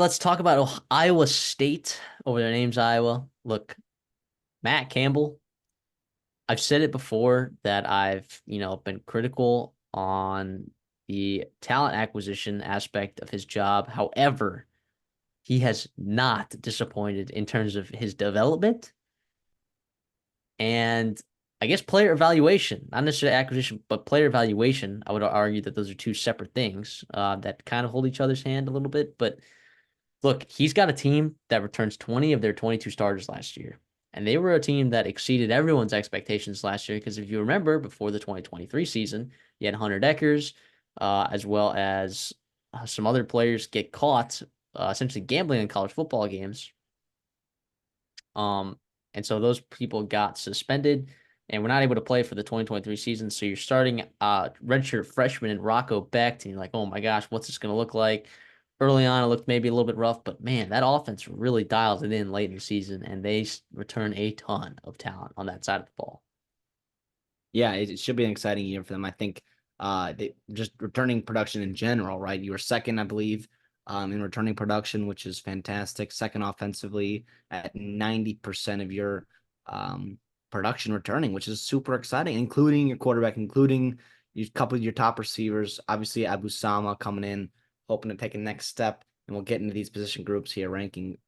Let's talk about Iowa State over their name's Iowa. Look, Matt Campbell, I've said it before that I've been critical on the talent acquisition aspect of his job. However, he has not disappointed in terms of his development and I guess player evaluation, not necessarily acquisition, but player evaluation. I would argue that those are two separate things that kind of hold each other's hand a little bit. But look, he's got a team that returns 20 of their 22 starters last year. And they were a team that exceeded everyone's expectations last year. Because if you remember, before the 2023 season, you had Hunter Deckers, as well as some other players get caught essentially gambling in college football games. Um, and so those people got suspended and were not able to play for the 2023 season. So you're starting redshirt freshman in Rocco Becht, and you're like, oh my gosh, what's this going to look like? Early on, it looked maybe a little bit rough, but man, that offense really dialed it in late in the season, and they return a ton of talent on that side of the ball. Yeah, it should be an exciting year for them. I think they just returning production in general, right? You were second, I believe, in returning production, which is fantastic. Second offensively at 90% of your production returning, which is super exciting, including your quarterback, including a couple of your top receivers. Obviously, Abu Sama coming in, hoping to take a next step. And we'll get into these position groups here, ranking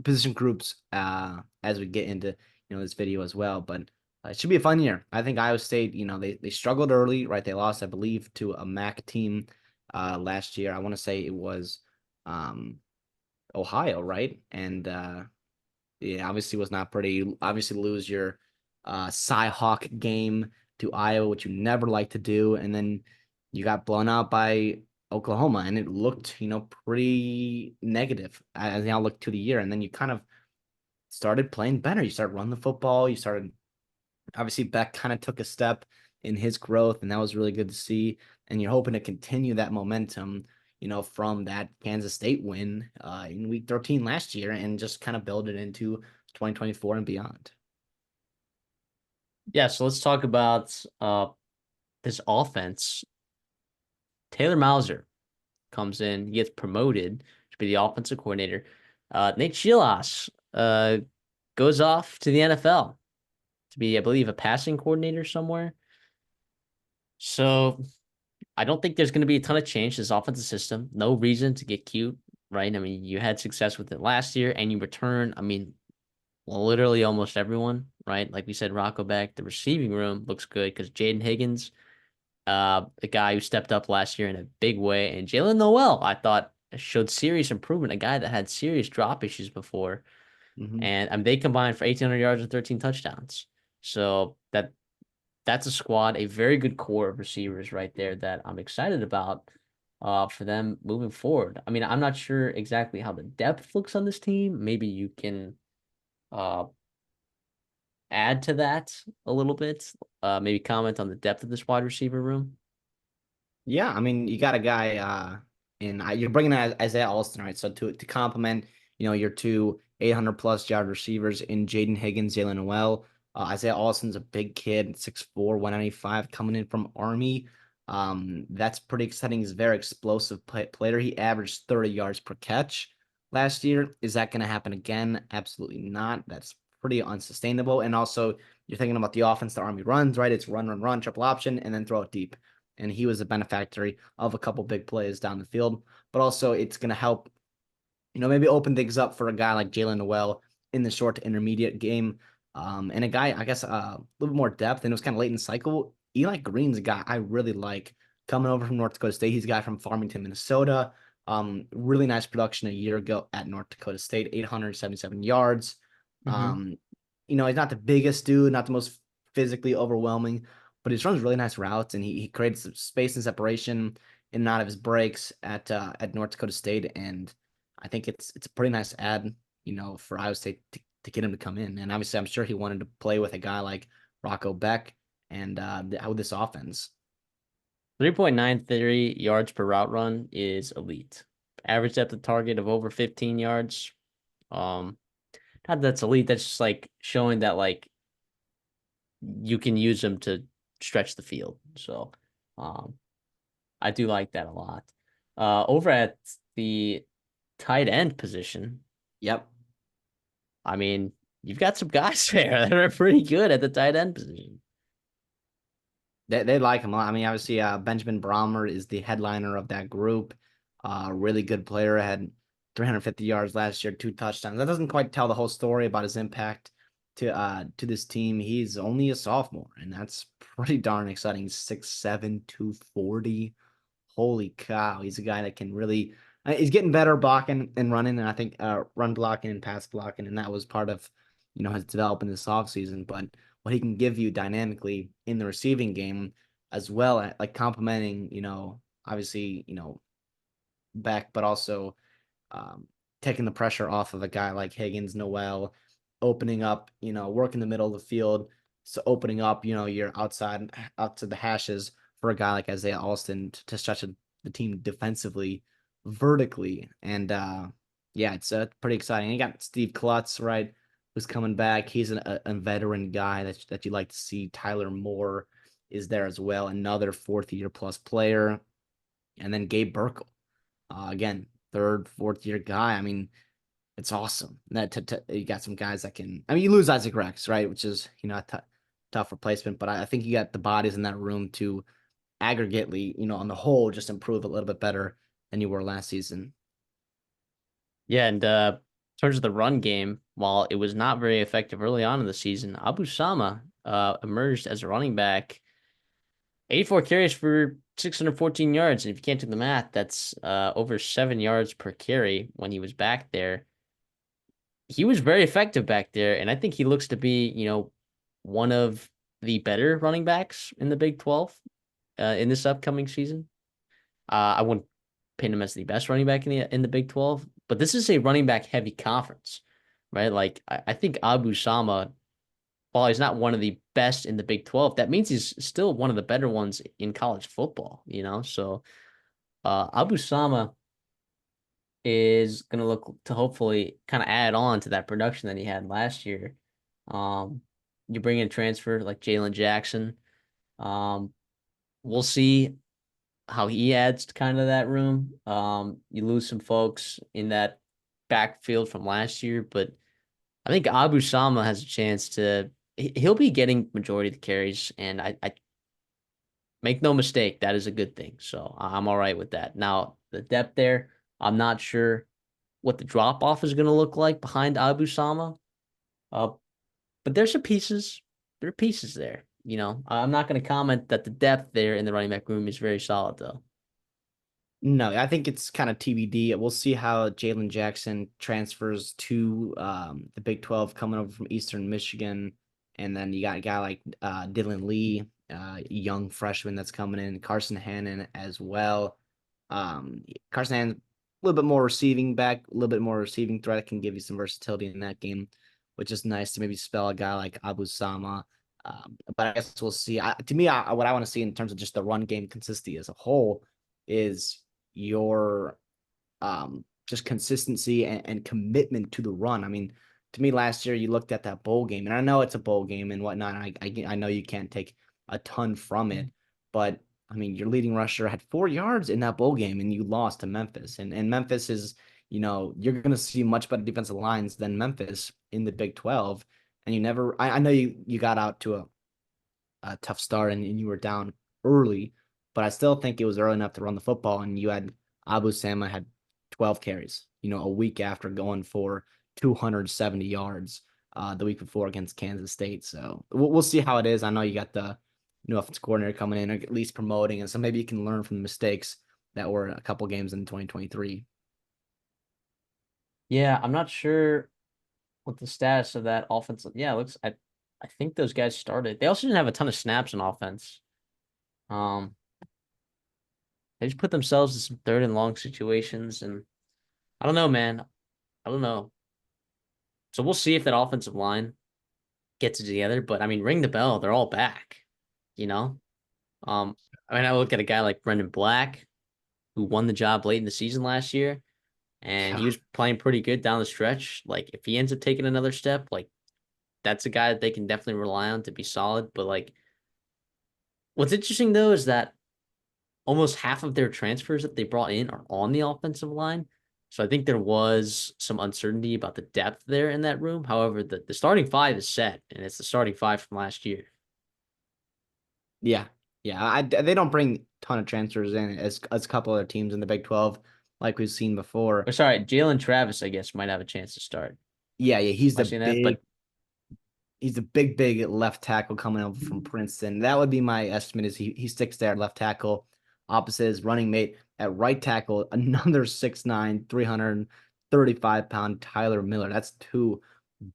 position groups as we get into this video as well. But it should be a fun year. I think Iowa State, they struggled early, right? They lost, I believe, to a MAC team last year. I want to say it was um, Ohio, right? And yeah, obviously was not pretty. You obviously lose your Cy-Hawk game to Iowa, which you never like to do, and then you got blown out by Oklahoma, and it looked, pretty negative as now look to the year. And then you kind of started playing better. You started running the football. You started obviously Beck kind of took a step in his growth, and that was really good to see. And you're hoping to continue that momentum, from that Kansas State win in Week 13 last year, and just kind of build it into 2024 and beyond. Yeah, so let's talk about this offense. Taylor Mauser comes in, he gets promoted to be the offensive coordinator. Nate Chilas goes off to the NFL to be, I believe, a passing coordinator somewhere. So I don't think there's going to be a ton of change to this offensive system. No reason to get cute, right? I mean, you had success with it last year, and you return, I mean, literally almost everyone, right? Like we said, Rocco back. The receiving room looks good because Jaden Higgins, the guy who stepped up last year in a big way, and Jalen Noel, I thought showed serious improvement. A guy that had serious drop issues before, Mm-hmm. and they combined for 1,800 yards and 13 touchdowns. So that's a squad, a very good core of receivers right there that I'm excited about for them moving forward. I mean, I'm not sure exactly how the depth looks on this team. Maybe you can uh, add to that a little bit. Maybe comment on the depth of this wide receiver room. Yeah, I mean, you got a guy you're bringing in Isaiah Alston, right? So to complement, your two 800 plus yard receivers in Jaden Higgins, Jalen Noel. Isaiah Alston's a big kid, 6'4", 195, coming in from Army. That's pretty exciting. He's a very explosive player. He averaged 30 yards per catch last year. Is that going to happen again? Absolutely not. That's pretty unsustainable. And also, you're thinking about the offense the Army runs, right? It's run, run, run, triple option, and then throw it deep, and he was a benefactor of a couple big plays down the field. But also, it's going to help, maybe open things up for a guy like Jalen Noel in the short to intermediate game. And a guy, I guess, a little bit more depth, and it was kind of late in the cycle. Eli Green's a guy I really like coming over from North Dakota State. He's a guy from Farmington, Minnesota. Really nice production a year ago at North Dakota State, 877 yards. Mm-hmm. Um, he's not the biggest dude, not the most physically overwhelming, but he runs really nice routes, and he creates space and separation in and out of his breaks at North Dakota State. And I think it's a pretty nice ad, for Iowa State to get him to come in. And obviously, I'm sure he wanted to play with a guy like Rocco Beck and how this offense. 3.93 yards per route run is elite. Average depth of target of over 15 yards. Um, Not that that's elite. That's just like showing that like you can use them to stretch the field. So, um, I do like that a lot. Over at the tight end position, Yep. I mean, you've got some guys there that are pretty good at the tight end position. They like him a lot. I mean, obviously, Benjamin Brommer is the headliner of that group. Really good player. Had 350 yards last year, 2 touchdowns. That doesn't quite tell the whole story about his impact to this team. He's only a sophomore, and that's pretty darn exciting. 6'7", 240. Holy cow! He's a guy that can really. He's getting better blocking and running, and I think run blocking and pass blocking, and that was part of his development this offseason. But what he can give you dynamically in the receiving game as well, like complementing, obviously, Beck, but also taking the pressure off of a guy like Higgins, Noel, opening up, work in the middle of the field. So opening up, your outside out to the hashes for a guy like Isaiah Alston to stretch the team defensively, vertically. And yeah, it's pretty exciting. You got Steve Klutz, right, who's coming back. He's a veteran guy that you like to see. Tyler Moore is there as well, another fourth year plus player. And then Gabe Burkle, again, third, fourth year guy. I mean, it's awesome that you got some guys that can. I mean, you lose Isaac Rex, right, which is a tough replacement, but I think you got the bodies in that room to aggregately, on the whole, just improve a little bit better than you were last season. Yeah, and in terms of the run game, while it was not very effective early on in the season, Abu Sama emerged as a running back, 84 carries for 614 yards. And if you can't do the math, that's over 7 yards per carry when he was back there. He was very effective back there, and I think he looks to be, one of the better running backs in the Big 12 in this upcoming season. I wouldn't pin him as the best running back in the Big 12, but this is a running back heavy conference, right? Like I think Abu Sama, while he's not one of the best in the Big 12, that means he's still one of the better ones in college football. So Abu Sama is going to look to hopefully kind of add on to that production that he had last year. Um, you bring in a transfer like Jalen Jackson. Um, we'll see how he adds to kind of that room. You lose some folks in that backfield from last year, but I think Abu Sama has a chance to. He'll be getting majority of the carries, and I make no mistake, that is a good thing. So I'm all right with that. Now the depth there, I'm not sure what the drop off is going to look like behind Abu Sama. Uh, but there's some pieces. There are pieces there. I'm not going to comment that the depth there in the running back room is very solid, though. No, I think it's kind of TBD. We'll see how Jalen Jackson transfers to the Big 12 coming over from Eastern Michigan. And then you got a guy like Dylan Lee, young freshman that's coming in, Carson Hannon as well. Carson Hannon, a little bit more receiving back, a little bit more receiving threat, can give you some versatility in that game, which is nice to maybe spell a guy like Abu Sama. But I guess we'll see. To me, what I want to see in terms of just the run game consistency as a whole is your just consistency and commitment to the run. I mean, to me last year you looked at that bowl game, and I know it's a bowl game and whatnot. I know you can't take a ton from it, but I mean your leading rusher had 4 yards in that bowl game, and you lost to Memphis. And Memphis is, you're gonna see much better defensive lines than Memphis in the Big 12. And you never I know you got out to a tough start and you were down early, but I still think it was early enough to run the football. And you had Abu Sama had 12 carries, a week after going for 270 yards the week before against Kansas State. So we'll see how it is. I know you got the new offensive coordinator coming in, or at least promoting, and so maybe you can learn from the mistakes that were a couple games in 2023. Yeah, I'm not sure what the status of that offense. Yeah, it looks. I think those guys started. They also didn't have a ton of snaps on offense. Um, they just put themselves in some third and long situations, and I don't know, man. I don't know. So we'll see if that offensive line gets it together. But I mean, ring the bell. They're all back. You know. I look at a guy like Brendan Black, who won the job late in the season last year, and he Yeah. was playing pretty good down the stretch. Like if he ends up taking another step, like that's a guy that they can definitely rely on to be solid. But like, what's interesting though is that almost half of their transfers that they brought in are on the offensive line. So I think there was some uncertainty about the depth there in that room. However, the starting five is set, and it's the starting five from last year. Yeah, yeah. They don't bring a ton of transfers in as a couple other teams in the Big 12 like we've seen before. Or sorry, Jalen Travis, I guess, might have a chance to start. Yeah, yeah. Am I seeing that? But He's a big left tackle coming over from Princeton. That would be my estimate. Is he sticks there at left tackle, opposite his running mate at right tackle, another 6'9", 335-pound Tyler Miller. That's two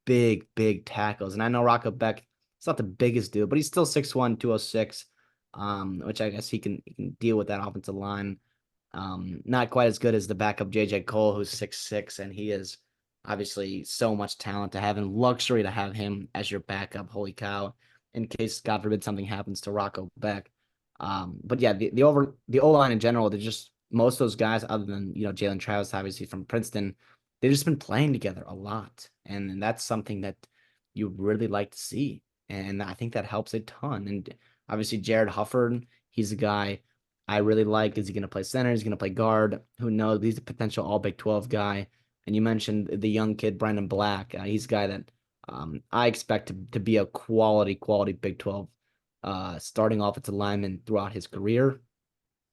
big tackles. And I know Rocco Beck, it's not the biggest dude, but he's still 6'1", 206, which I guess he can deal with that offensive line. Not quite as good as the backup JJ Cole, who's 6'6", and he is obviously so much talent to have and luxury to have him as your backup. Holy cow! In case God forbid something happens to Rocco Beck. But yeah, the O line in general, they're just most of those guys, other than Jalen Travis, obviously from Princeton, they've just been playing together a lot, and that's something that you really like to see, and I think that helps a ton. And obviously Jared Hufford, he's a guy I really like. Is he going to play center? Is he going to play guard? Who knows? He's a potential All Big 12 guy. And you mentioned the young kid, Brandon Black. He's a guy that I expect to be a quality Big 12 starting offensive lineman throughout his career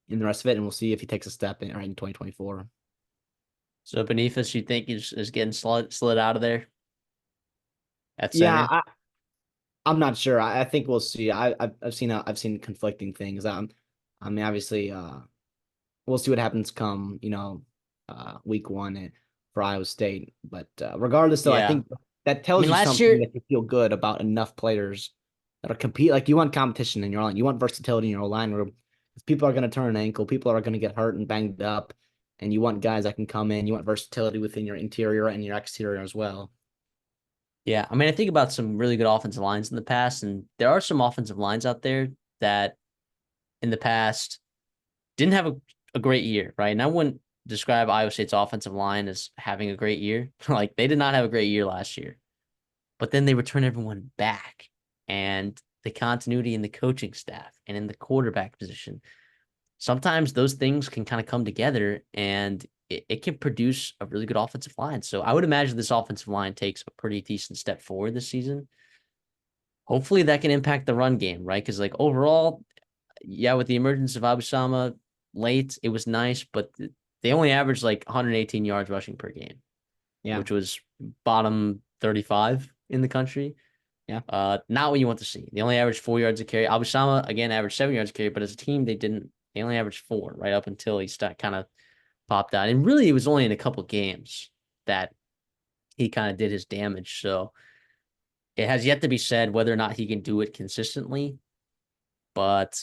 and the rest of it. And we'll see if he takes a step right in 2024. so Boniface, you think is getting slid out of there at Yeah, center? I'm not sure. I think we'll see. I've seen conflicting things. I mean, obviously, we'll see what happens come week one for Iowa State. But regardless, though, I Yeah. think that I tells mean, you last something year, that you feel good about enough players that are compete. Like you want competition in your line, you want versatility in your line room. If people are going to turn an ankle, people are going to get hurt and banged up, and you want guys that can come in. You want versatility within your interior and your exterior as well. yeah. I mean, I think about some really good offensive lines in the past, and there are some offensive lines out there that in the past didn't have a great year, right? And I wouldn't describe Iowa State's offensive line as having a great year. Like they did not have a great year last year, but then they return everyone back, and the continuity in the coaching staff and in the quarterback position. Sometimes those things can kind of come together and it can produce a really good offensive line. So I would imagine this offensive line takes a pretty decent step forward this season. Hopefully that can impact the run game, right? Because like overall, yeah, with the emergence of Abusama late, it was nice, but they only averaged like 118 yards rushing per game, Yeah, which was bottom 35 in the country. yeah. Not what you want to see. They only averaged 4 yards a carry. Abusama again averaged 7 yards a carry, but as a team, they didn't. They only averaged four right up until he kind of popped out. And really, it was only in a couple games that he kind of did his damage. So it has yet to be said whether or not he can do it consistently, but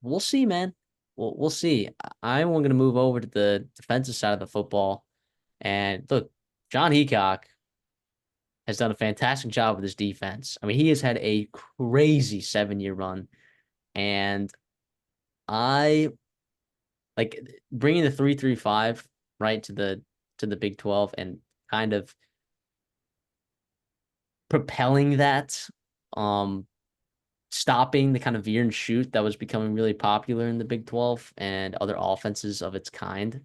we'll see, man. We'll see. I'm going to move over to the defensive side of the football. And look, John Heacock has done a fantastic job with his defense. I mean, he has had a crazy 7-year run. And I like bringing the 3-3-5 right to the Big 12 and kind of propelling that, um, stopping the kind of veer and shoot that was becoming really popular in the Big 12 and other offenses of its kind.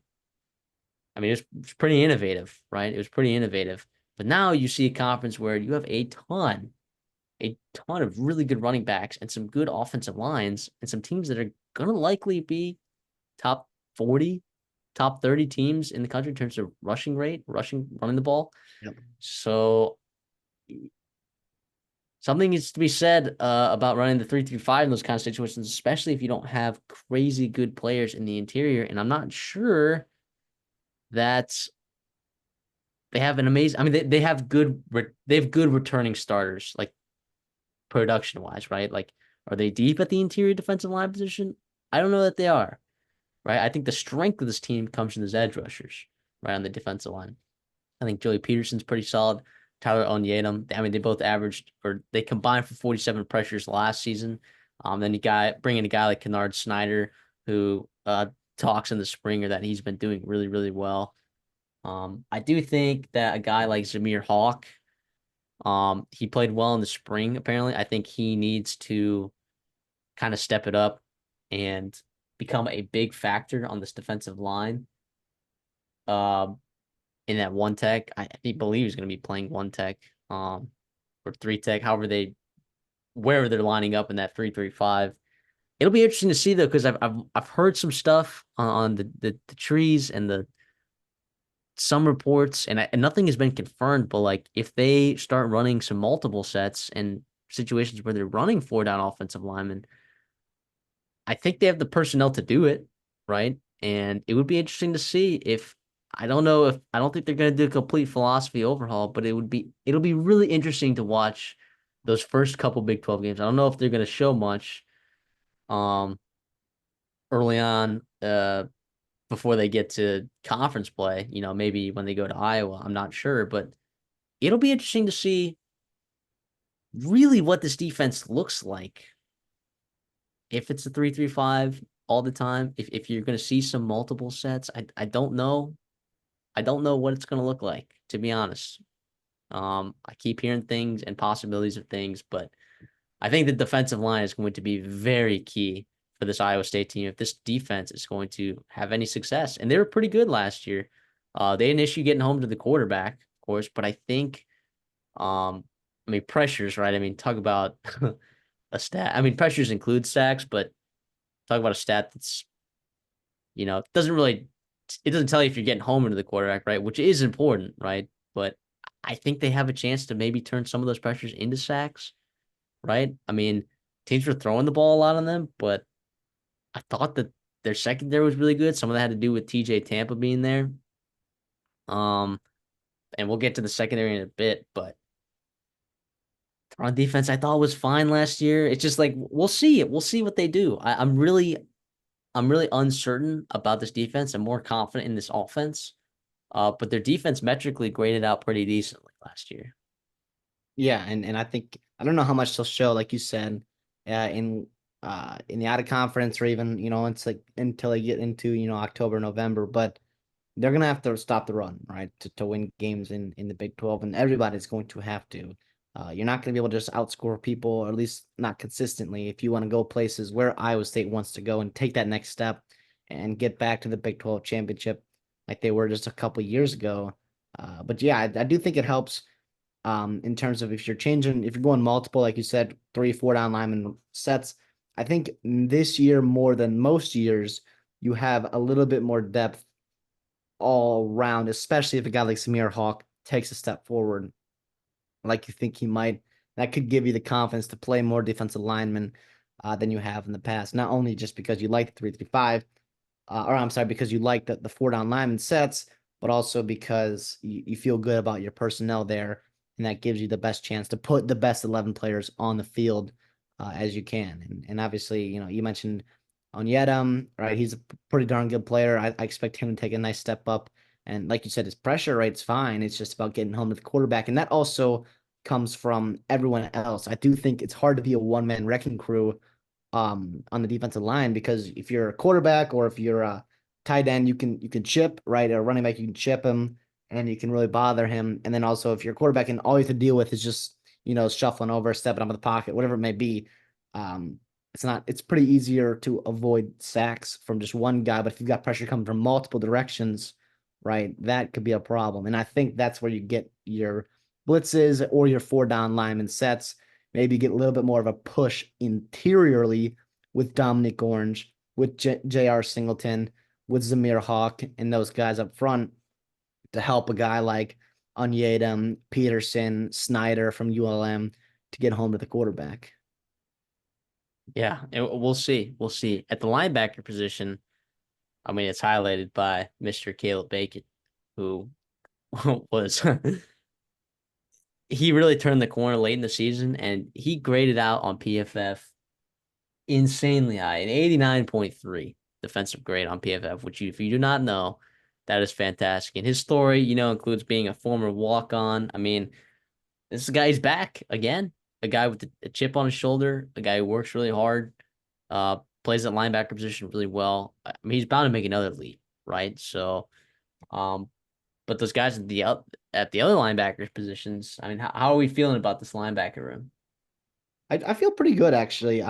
I mean, it was pretty innovative, right? It was pretty innovative. But now you see a conference where you have a ton of really good running backs and some good offensive lines and some teams that are going to likely be top 40, top 30 teams in the country in terms of rushing rate, running the ball. Yep. So something needs to be said about running the 3-3-5 in those kind of situations, especially if you don't have crazy good players in the interior. And I'm not sure that they have an amazing. I mean, they have good returning starters, like production wise, right? Like, are they deep at the interior defensive line position? I don't know that they are, right? I think the strength of this team comes from the edge rushers, right on the defensive line. I think Joey Peterson's pretty solid. Tyler Onyedem. I mean, they both averaged or they combined for 47 pressures last season. Then you got bring in a guy like Kennard Snyder, who talks in the springer that he's been doing really well. I do think that a guy like Zamir Hawk, he played well in the spring. Apparently, I think he needs to kind of step it up and become a big factor on this defensive line. um, in that one tech. I believe he's going to be playing one tech, or three tech, wherever they're lining up in that 3-3-5. It'll be interesting to see though, because I've heard some stuff on the trees and the some reports, and nothing has been confirmed. But like, if they start running some multiple sets and situations where they're running four down offensive linemen, I think they have the personnel to do it, right? And it would be interesting to see if I don't think they're going to do a complete philosophy overhaul, but it'll be really interesting to watch those first couple Big 12 games. I don't know if they're going to show much um early on before they get to conference play, maybe when they go to Iowa, I'm not sure, but it'll be interesting to see really what this defense looks like if it's a 3-3-5 all the time, if you're going to see some multiple sets. I don't know. I don't know what it's going to look like, to be honest. I keep hearing things and possibilities of things, but I think the defensive line is going to be very key for this Iowa State team if this defense is going to have any success. And they were pretty good last year. They had an issue getting home to the quarterback, of course, but I think, pressures, right? Talk about a stat. Pressures include sacks, but talk about a stat that's, doesn't really, it doesn't tell you if you're getting home into the quarterback, right? Which is important, right? But I think they have a chance to maybe turn some of those pressures into sacks, right? Teams were throwing the ball a lot on them, but I thought that their secondary was really good. Some of that had to do with TJ Tampa being there. Um, and we'll get to the secondary in a bit, but on defense, I thought was fine last year. It's just like we'll see it. We'll see what they do. I'm really uncertain about this defense. I'm more confident in this offense. But their defense metrically graded out pretty decently last year. Yeah, and I think I don't know how much they'll show, like you said, in the out of conference or even it's like until they get into October, November, but they're gonna have to stop the run, right, to win games in the Big 12, and everybody's going to have to. You're not going to be able to just outscore people, or at least not consistently, if you want to go places where Iowa State wants to go and take that next step and get back to the Big 12 championship like they were just a couple years ago. But yeah, I do think it helps in terms of if you're going multiple, like you said, 3, 4 down lineman sets. I think this year more than most years, you have a little bit more depth all round, especially if a guy like Samir Hawk takes a step forward, like you think he might. That could give you the confidence to play more defensive linemen than you have in the past. Not only just because you like the 3-3-5, or I'm sorry, because you like the 4 down lineman sets, but also because you feel good about your personnel there, and that gives you the best chance to put the best 11 players on the field as you can. And obviously, you mentioned Onyedem, right? He's a pretty darn good player. I expect him to take a nice step up. And like you said, his pressure rate's fine. It's just about getting home to the quarterback. And that also comes from everyone else. I do think it's hard to be a one-man wrecking crew on the defensive line, because if you're a quarterback or if you're a tight end, you can chip, right? Or running back, you can chip him and you can really bother him. And then also if you're a quarterback and all you have to deal with is just, shuffling over, stepping up in the pocket, whatever it may be, um, it's pretty easier to avoid sacks from just one guy. But if you've got pressure coming from multiple directions, right, that could be a problem. And I think that's where you get your blitzes or your 4 down lineman sets. Maybe get a little bit more of a push interiorly with Dominic Orange, with J.R. Singleton, with Zamir Hawk, and those guys up front to help a guy like Onyedem, Peterson, Snyder from ULM to get home to the quarterback. Yeah, and we'll see. We'll see. At the linebacker position, it's highlighted by Mr. Caleb Bacon, who was he really turned the corner late in the season, and he graded out on PFF insanely high, an 89.3 defensive grade on PFF, which if you do not know, that is fantastic. And his story, includes being a former walk-on. This guy's back again, a guy with a chip on his shoulder, a guy who works really hard, plays that linebacker position really well. He's bound to make another leap, right? So, but those guys at the other linebackers positions, how are we feeling about this linebacker room? I feel pretty good, actually.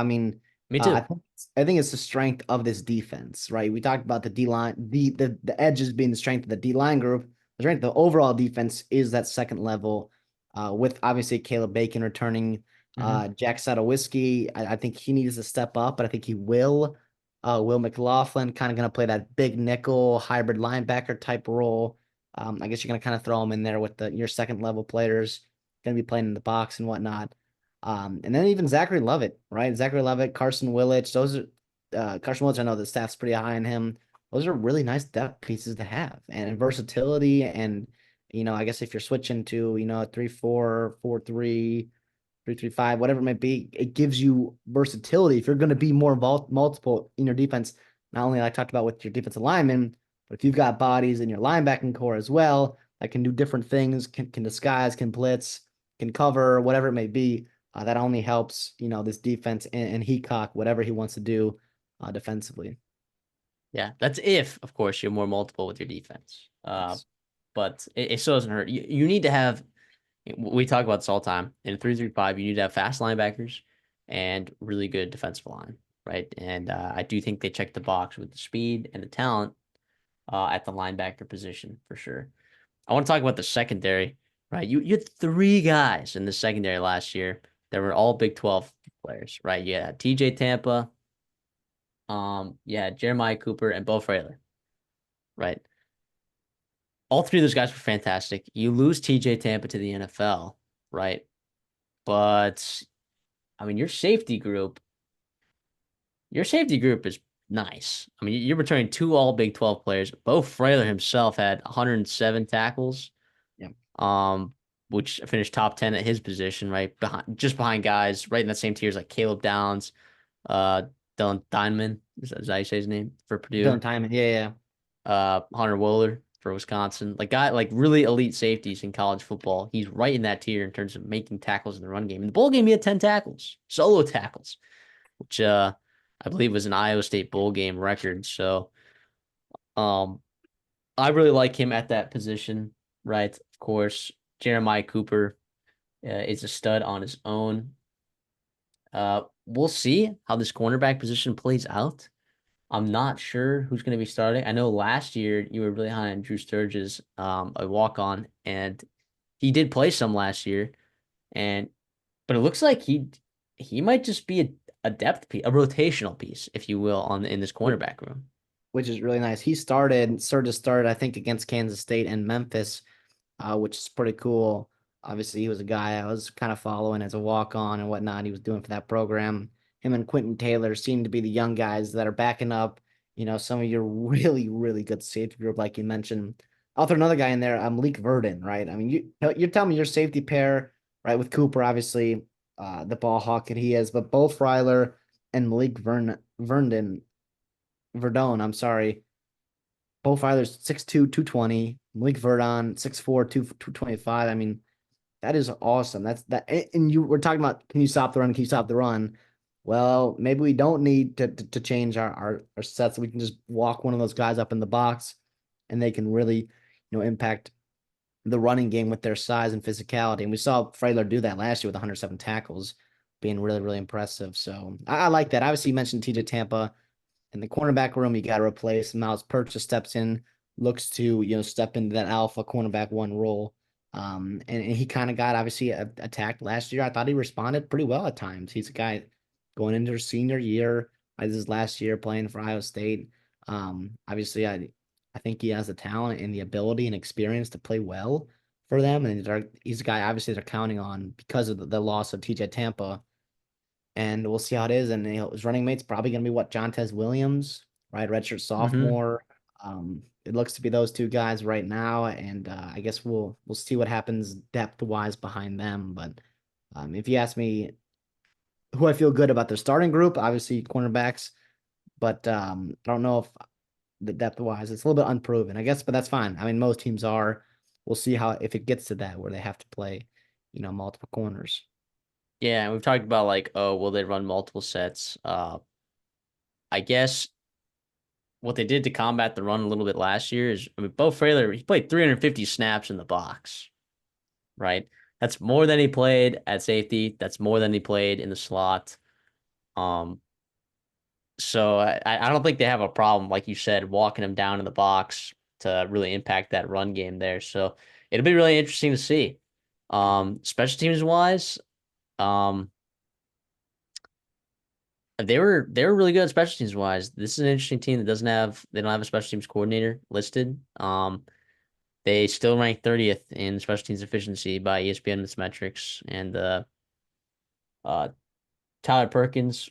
Me I too. think I think it's the strength of this defense, right? We talked about the D line, the edges being the strength of the D line group. The strength of the overall defense is that second level, with obviously Caleb Bacon returning, Hmm. Jack Sadowski. I think he needs to step up, but I think he will. Will McLaughlin kind of going to play that big nickel hybrid linebacker type role. I guess you're going to kind of throw him in there with your second level players, going to be playing in the box and whatnot. And then even Zachary Lovett, right? Zachary Lovett, Carson Willich, those are Carson Willich. I know the staff's pretty high on him. Those are really nice depth pieces to have, and versatility. And I guess if you're switching to 3-4, 4-3, 3-3-5, whatever it might be, it gives you versatility. If you're going to be more involved, multiple in your defense, not only like I talked about with your defensive linemen, but if you've got bodies in your linebacking core as well that can do different things, can disguise, can blitz, can cover, whatever it may be, that only helps this defense and Heacock, whatever he wants to do defensively. Yeah, that's if, of course, you're more multiple with your defense. Yes. But it still doesn't hurt. You need to have. We talk about this all the time. In a 3-3-5, you need to have fast linebackers and really good defensive line, right? And I do think they check the box with the speed and the talent at the linebacker position for sure. I want to talk about the secondary, right? You had three guys in the secondary last year that were all Big 12 players, right? Yeah, TJ Tampa, yeah, Jeremiah Cooper and Bo Freyler, right? All three of those guys were fantastic. You lose TJ Tampa to the NFL, right? But I mean, your safety group is nice. I mean, you're returning two all Big 12 players. Bo Freyler himself had 107 tackles, Yeah. um, which finished top 10 at his position, right? Behind guys right in that same tiers like Caleb Downs, uh, Dylan Dineman, is that how you say his name for Dylan Purdue? Timon. Yeah, yeah. Hunter Wohler for Wisconsin. Like really elite safeties in college football. He's right in that tier in terms of making tackles in the run game. In the bowl game, he had 10 tackles, solo tackles, which I believe was an Iowa State bowl game record. So um I really like him at that position, right? Of course, Jeremiah Cooper is a stud on his own. We'll see how this cornerback position plays out. I'm not sure who's going to be starting. I know last year you were really high on Drew Sturgis, a walk on, and he did play some last year. And but it looks like he might just be a depth piece, a rotational piece, if you will, on in this cornerback room. Which is really nice. Sturgis started, I think, against Kansas State and Memphis, which is pretty cool. Obviously, he was a guy I was kind of following as a walk on and whatnot. He was doing for that program. Him and Quentin Taylor seem to be the young guys that are backing up, some of your really, really good safety group, like you mentioned. I'll throw another guy in there, Malik Verdon, right? I mean, you're telling me your safety pair, right, with Cooper, obviously, the ball hawk that he is, but Bo Freiler and Verdon, I'm sorry. Bo Filer's 6'2", 220. Malik Verdon, 6'4", 225. I mean, that is awesome. That's that. And you were talking about, can you stop the run? Can you stop the run? Well, maybe we don't need to change our sets. We can just walk one of those guys up in the box and they can really, impact the running game with their size and physicality. And we saw Freyler do that last year with 107 tackles, being really, really impressive. So I like that. Obviously, you mentioned TJ Tampa. In the cornerback room, you got to replace Miles Purchase steps in, looks to step into that alpha cornerback one role. And he kind of got obviously attacked last year. I thought he responded pretty well at times. He's a guy going into his senior year, like this is last year playing for Iowa State. Obviously, I think he has the talent and the ability and experience to play well for them. And he's a guy obviously they're counting on because of the loss of TJ Tampa, and we'll see how it is. And his running mate's probably going to be what Jontez Williams, right? Redshirt Mm-hmm. sophomore. It looks to be those two guys right now, and I guess we'll see what happens depth wise behind them. But if you ask me who I feel good about their starting group, obviously cornerbacks, but I don't know if the depth wise it's a little bit unproven, I guess, but that's fine. I mean, most teams are. We'll see how if it gets to that where they have to play, multiple corners. Yeah, and we've talked about like, oh, will they run multiple sets? I guess what they did to combat the run a little bit last year is, I mean, Bo Freyler, he played 350 snaps in the box, right? That's more than he played at safety. That's more than he played in the slot. Um, So I don't think they have a problem, like you said, walking him down in the box to really impact that run game there. So it'll be really interesting to see. Special teams wise, um, they were really good at special teams wise. This is an interesting team that they don't have a special teams coordinator listed. They still rank 30th in special teams efficiency by ESPN and its metrics, and uh, Tyler Perkins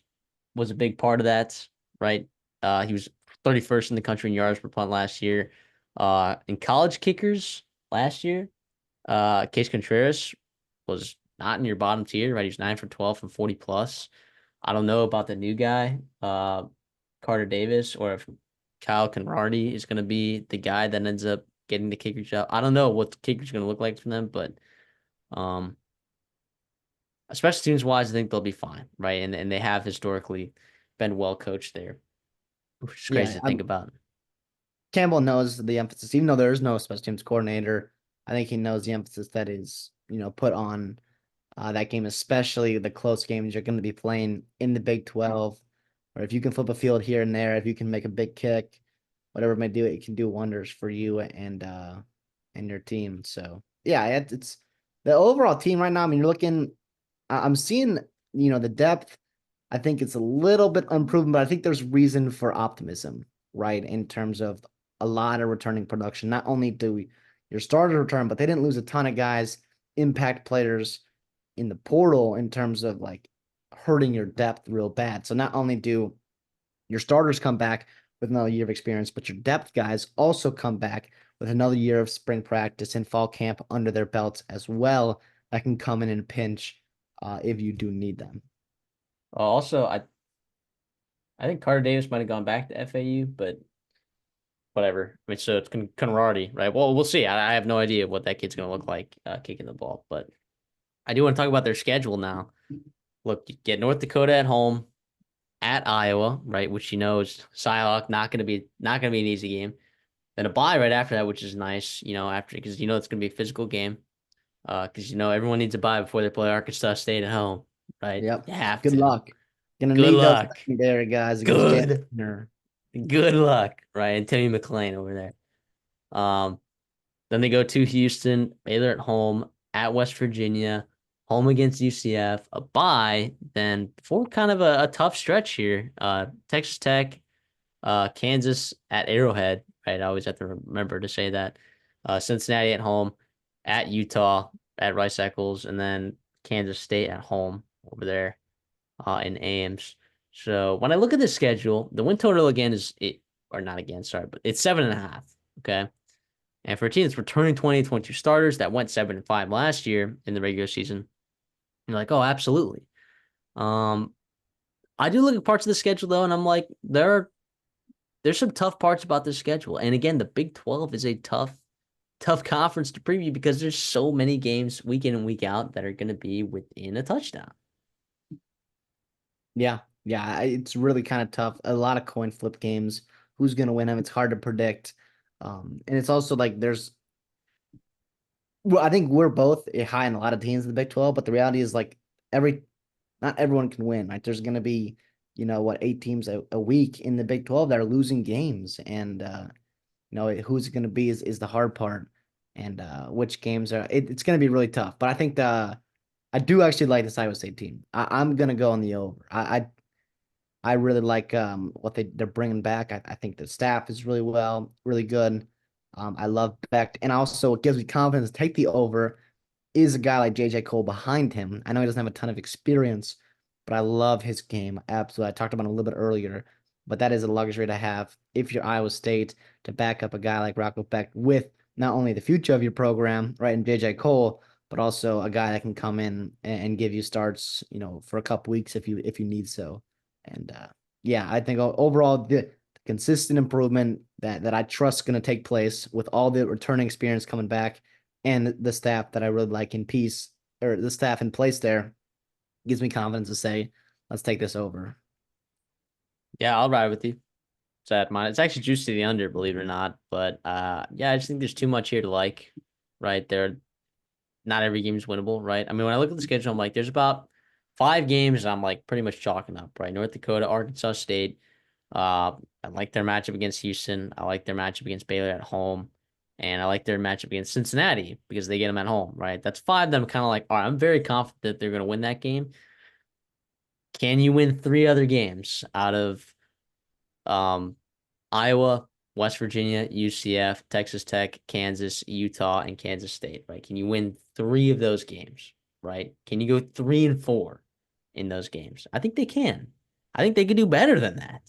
was a big part of that, right? He was 31st in the country in yards per punt last year. In college kickers last year, Case Contreras was not in your bottom tier, right? He's 9 for 12 from 40 plus. I don't know about the new guy, Carter Davis, or if Kyle Conradi is going to be the guy that ends up getting the kicker job. I don't know what the kicker's going to look like for them, but um, special teams wise, I think they'll be fine, right? And they have historically been well coached there, which is crazy Yeah, to think about. Campbell knows the emphasis, even though there is no special teams coordinator. I think he knows the emphasis that is, put on that game, especially the close games you're going to be playing in the Big 12. Or if you can flip a field here and there, if you can make a big kick, whatever it may do, it can do wonders for you and your team. So yeah, it's the overall team right now. I mean, you're looking. I'm seeing the depth. I think it's a little bit unproven, but I think there's reason for optimism, right? In terms of a lot of returning production. Not only do your starters return, but they didn't lose a ton of guys, impact players in the portal in terms of like hurting your depth real bad. So not only do your starters come back with another year of experience, but your depth guys also come back with another year of spring practice and fall camp under their belts as well. That can come in and pinch if you do need them. Also, I think Carter Davis might have gone back to FAU, but whatever. I mean, so it's Conradi, right? Well, we'll see. I have no idea what that kid's going to look like kicking the ball, but I do want to talk about their schedule now. Look, you get North Dakota at home, at Iowa, right? Which is Cyhawk, not gonna be an easy game. Then a bye right after that, which is nice, after because it's gonna be a physical game. Because everyone needs a bye before they play Arkansas State at home, right? Yep. You have Good to. luck. Gonna Good need those luck. secondary guys against Jalen. Good. Good luck, right? And Timmy McClain over there. Then they go to Houston, Baylor at home, at West Virginia, home against UCF, a bye, then for kind of a tough stretch here. Texas Tech, Kansas at Arrowhead, right? I always have to remember to say that. Cincinnati at home, at Utah, at Rice Eccles, and then Kansas State at home over there in Ames. So when I look at the schedule, the win total again or not again, sorry, but it's 7.5. Okay. And for a team that's returning 2022 starters that went 7-5 last year in the regular season, you're like, oh, absolutely. Um, I do look at parts of the schedule though, and I'm like, there's some tough parts about this schedule. And again, the Big 12 is a tough conference to preview because there's so many games week in and week out that are going to be within a touchdown. Yeah, yeah, it's really kind of tough. A lot of coin flip games. Who's gonna win them? It's hard to predict. And it's also like well, I think we're both high in a lot of teams in the Big 12, but the reality is like not everyone can win, right? There's gonna be, 8 teams a week in the Big 12 that are losing games, and who's it gonna be is the hard part, and which games it's gonna be really tough. But I think I do actually like this Iowa State team. I'm gonna go on the over. I really like what they're bringing back. I think the staff is really good. I love Beck, and also it gives me confidence to take the over. Is a guy like JJ Cole behind him? I know he doesn't have a ton of experience, but I love his game. Absolutely, I talked about him a little bit earlier, but that is a luxury to have if you're Iowa State to back up a guy like Rocco Beck with not only the future of your program, right, and JJ Cole, but also a guy that can come in and give you starts, for a couple weeks if you need so. And yeah, I think overall the consistent improvement that I trust is going to take place with all the returning experience coming back and the staff that I really like in peace or the staff in place there gives me confidence to say, let's take this over. Yeah, I'll ride with you. It's actually juice to the under, believe it or not. But yeah, I just think there's too much here to like, right? Not every game is winnable, right? I mean, when I look at the schedule, I'm like, there's about 5 games I'm like pretty much chalking up, right? North Dakota, Arkansas State, I like their matchup against Houston. I like their matchup against Baylor at home. And I like their matchup against Cincinnati because they get them at home, right? That's five that I'm kind of like, all right, I'm very confident that they're going to win that game. Can you win three other games out of um, Iowa, West Virginia, UCF, Texas Tech, Kansas, Utah, and Kansas State, right? Can you win three of those games, right? Can you go 3-4 in those games? I think they can. I think they could do better than that.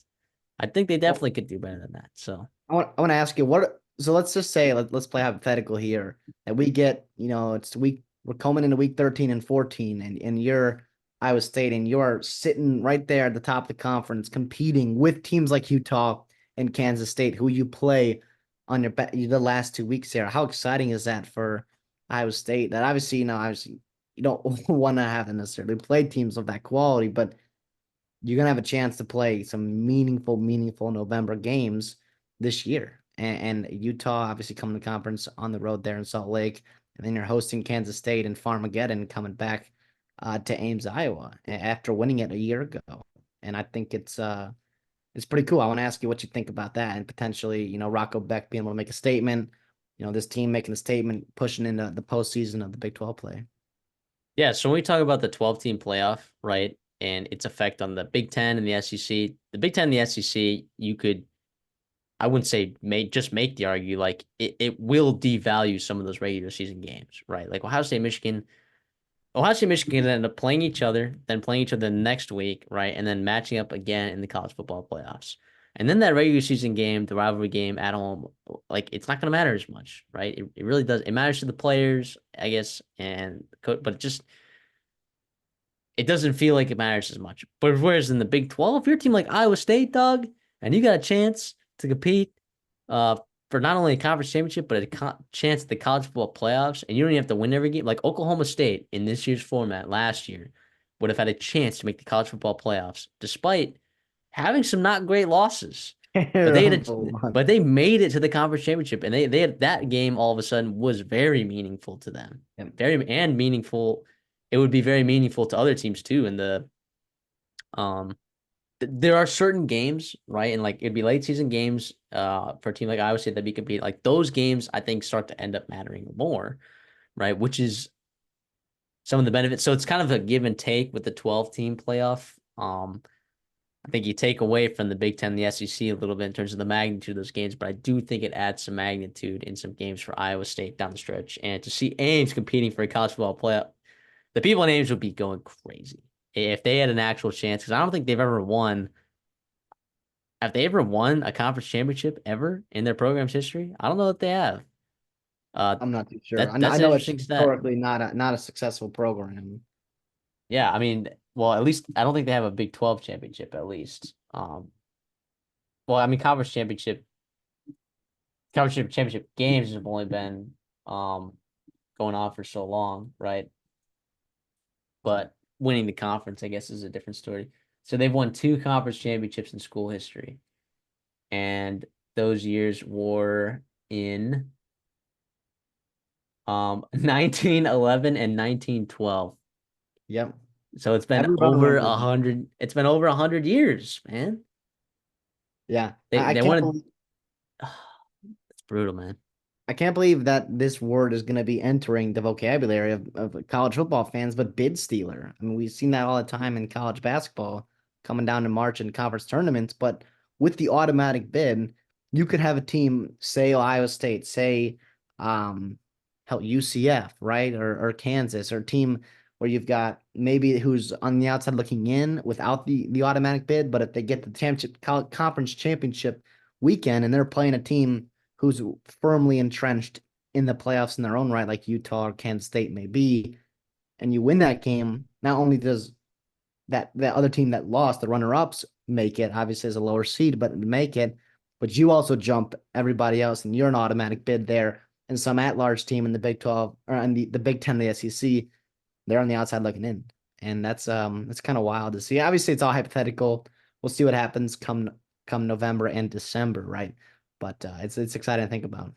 I think they Well, definitely could do better than that. So, I want to ask you what. So let's just say let's play hypothetical here that we get we're coming into week 13 and 14 and you're Iowa State and you're sitting right there at the top of the conference competing with teams like Utah and Kansas State who you play on the last 2 weeks here. How exciting is that for Iowa State? That obviously obviously you don't want to have to necessarily play teams of that quality, but you're gonna have a chance to play some meaningful November games this year. And Utah obviously coming to conference on the road there in Salt Lake, and then you're hosting Kansas State and Farmageddon coming back to Ames, Iowa, after winning it a year ago. And I think it's pretty cool. I want to ask you what you think about that, and potentially Rocco Beck being able to make a statement. This team making a statement, pushing into the postseason of the Big 12 play. yeah. So when we talk about the 12-team playoff, right, and its effect on the Big Ten and the SEC, the Big Ten and the SEC, you could, I wouldn't say make the argue like it will devalue some of those regular season games, right? Like Ohio State, Michigan end up playing each other, then playing each other next week, right? And then matching up again in the college football playoffs. And then that regular season game, the rivalry game at home, like it's not going to matter as much, right? It really does. It matters to the players, I guess, but it doesn't feel like it matters as much. But whereas in the Big 12, if you're a team like Iowa State, dog, and you got a chance to compete uh, for not only a conference championship, but chance at the college football playoffs, and you don't even have to win every game, like Oklahoma State in this year's format last year would have had a chance to make the college football playoffs, despite having some not great losses. But Terrible. but they made it to the conference championship, and they had that game all of a sudden was very meaningful to them, very and meaningful. It would be very meaningful to other teams too. In the um, there are certain games, right, and like it'd be late season games, for a team like Iowa State that be compete. Like those games, I think start to end up mattering more, right? Which is some of the benefits. So it's kind of a give and take with the 12-team playoff. I think you take away from the Big Ten, the SEC a little bit in terms of the magnitude of those games, but I do think it adds some magnitude in some games for Iowa State down the stretch. And to see Ames competing for a college football playoff, the people in Ames would be going crazy if they had an actual chance. Because I don't think they've ever won. Have they ever won a conference championship ever in their program's history? I don't know if they have. Uh, I'm not too sure. that's I an know it's interesting stat. historically not a successful program. Yeah, I mean, well, at least I don't think they have a Big 12 championship. At least, well, I mean, conference championship games have only been going on for so long, right? But winning the conference, I guess, is a different story. So they've won two conference championships in school history, and those years were in 1911 and 1912. Yep. So it's been Every brother over wins a one. hundred. It's been over 100 years, man. Yeah. They I they can't wanted. believe It's brutal, man. I can't believe that this word is going to be entering the vocabulary of college football fans, but bid stealer. I mean, we've seen that all the time in college basketball coming down to March and conference tournaments, but with the automatic bid, you could have a team, say Iowa State, say hell UCF, right? Or Kansas, or a team where you've got maybe who's on the outside looking in without the automatic bid, but if they get the championship conference championship weekend and they're playing a team who's firmly entrenched in the playoffs in their own right, like Utah or Kansas State may be, and you win that game, not only does that other team that lost, the runner-ups, make it, obviously as a lower seed, but make it, but you also jump everybody else, and you're an automatic bid there. And some at-large team in the Big 12 or in the Big 10, the SEC, they're on the outside looking in. And that's kind of wild to see. Obviously, it's all hypothetical. We'll see what happens come November and December, right? But it's exciting to think about.